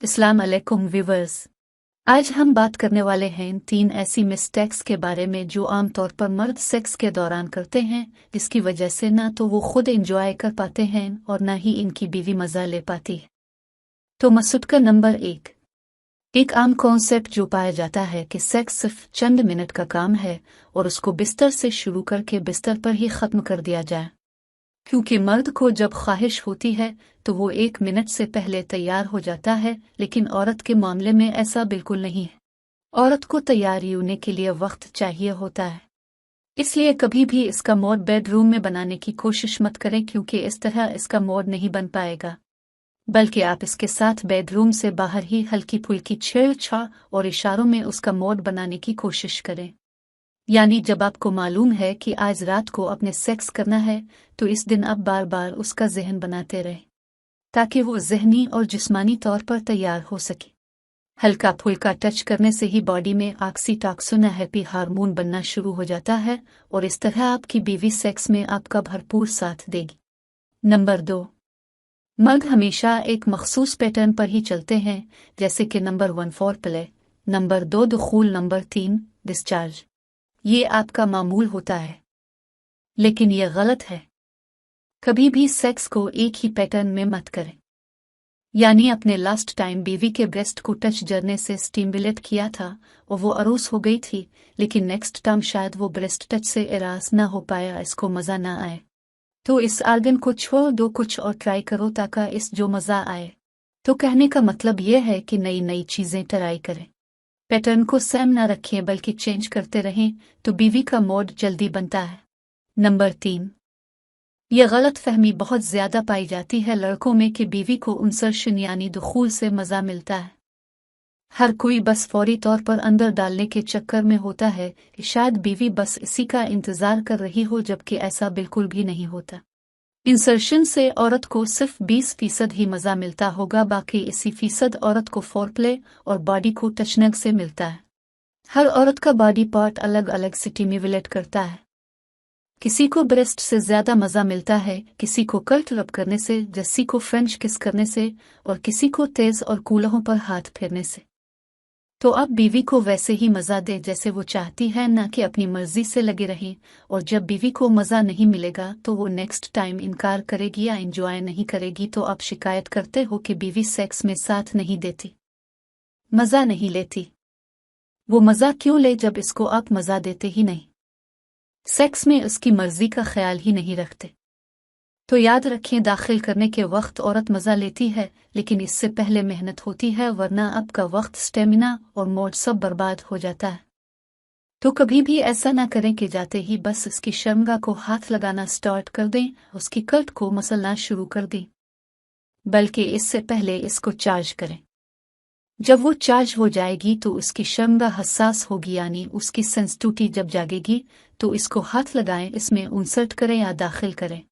अस्सलाम अलैकुम व्यूवर्स। आज हम बात करने वाले हैं 3 ऐसी मिस्टेक्स के बारे में जो आमतौर पर मर्द सेक्स के दौरान करते हैं, जिसकी वजह से ना तो वो खुद एंजॉय कर पाते हैं और ना ही इनकी बीवी मज़ा ले पाती है। तो मसूद का नंबर 1। एक आम कॉन्सेप्ट जो पाया जाता है कि सेक्स सिर्फ चंद मिनट का काम है और उसको बिस्तर से शुरू करके बिस्तर पर ही ख़त्म कर दिया जाए, क्योंकि मर्द को जब ख्वाहिश होती है तो वो 1 मिनट से पहले तैयार हो जाता है, लेकिन औरत के मामले में ऐसा बिल्कुल नहीं है। औरत को तैयारी होने के लिए वक्त चाहिए होता है, इसलिए कभी भी इसका मोड बेडरूम में बनाने की कोशिश मत करें, क्योंकि इस तरह इसका मोड नहीं बन पाएगा, बल्कि आप इसके साथ बेडरूम से बाहर ही हल्की फुल्की छेड़छाड़ और इशारों में उसका मोड बनाने की कोशिश करें। यानी जब आपको मालूम है कि आज रात को अपने सेक्स करना है तो इस दिन आप बार बार उसका जहन बनाते रहें, ताकि वो ज़हनी और जिस्मानी तौर पर तैयार हो सके। हल्का फुल्का टच करने से ही बॉडी में ऑक्सीटॉसिन हैप्पी हार्मोन बनना शुरू हो जाता है और इस तरह आपकी बीवी सेक्स में आपका भरपूर साथ देगी। नंबर 2। मर्द हमेशा एक मखसूस पैटर्न पर ही चलते हैं, जैसे कि नंबर 1 फोर प्ले, नंबर 2 दुखूल, नंबर 3 डिस्चार्ज। ये आपका मामूल होता है, लेकिन यह गलत है। कभी भी सेक्स को एक ही पैटर्न में मत करें। यानी अपने लास्ट टाइम बीवी के ब्रेस्ट को टच करने से स्टिमुलेट किया था और वो अरूस हो गई थी, लेकिन नेक्स्ट टाइम शायद वो ब्रेस्ट टच से एरास ना हो पाया, इसको मज़ा ना आए, तो इस आर्गन को छोड़ दो, कुछ और ट्राई करो ताकि इस जो मज़ा आए। तो कहने का मतलब यह है कि नई नई चीज़ें ट्राई करें, पैटर्न को सेम ना रखें बल्कि चेंज करते रहें, तो बीवी का मोड जल्दी बनता है। नंबर 3। यह गलत फहमी बहुत ज़्यादा पाई जाती है लड़कों में कि बीवी को इंसर्शन यानी दुखूल से मज़ा मिलता है। हर कोई बस फौरी तौर पर अंदर डालने के चक्कर में होता है कि शायद बीवी बस इसी का इंतज़ार कर रही हो, जबकि ऐसा बिल्कुल भी नहीं होता। इंसर्शन से औरत को सिर्फ 20% ही मज़ा मिलता होगा, बाकी 80% औरत को फोरप्ले और बॉडी को टचनग से मिलता है। हर औरत का बॉडी पार्ट अलग अलग स्टिमुलेट करता है। किसी को ब्रेस्ट से ज़्यादा मज़ा मिलता है, किसी को कर्ट रब करने से, किसी को फ्रेंच किस करने से और किसी को तेज़ और कूल्हों पर हाथ फेरने से। तो अब बीवी को वैसे ही मज़ा दे जैसे वो चाहती है, ना कि अपनी मर्जी से लगे रहें। और जब बीवी को मज़ा नहीं मिलेगा तो वो नेक्स्ट टाइम इनकार करेगी या एंजॉय नहीं करेगी, तो आप शिकायत करते हो कि बीवी सेक्स में साथ नहीं देती, मज़ा नहीं लेती। वो मज़ा क्यों ले जब इसको आप मज़ा देते ही नहीं, सेक्स में उसकी मर्जी का ख्याल ही नहीं रखते। तो याद रखें, दाखिल करने के वक्त औरत मज़ा लेती है, लेकिन इससे पहले मेहनत होती है, वरना आपका वक्त, स्टेमिना और मोड सब बर्बाद हो जाता है। तो कभी भी ऐसा ना करें कि जाते ही बस इसकी शर्मगाह को हाथ लगाना स्टार्ट कर दें, उसकी कर्ट को मसलना शुरू कर दें, बल्कि इससे पहले इसको चार्ज करें। जब वो चार्ज हो जाएगी तो उसकी शर्मगाह हसास होगी, यानी उसकी सेंसिटिविटी जब जागेगी तो इसको हाथ लगाएं, इसमें इंसर्ट करें या दाखिल करें।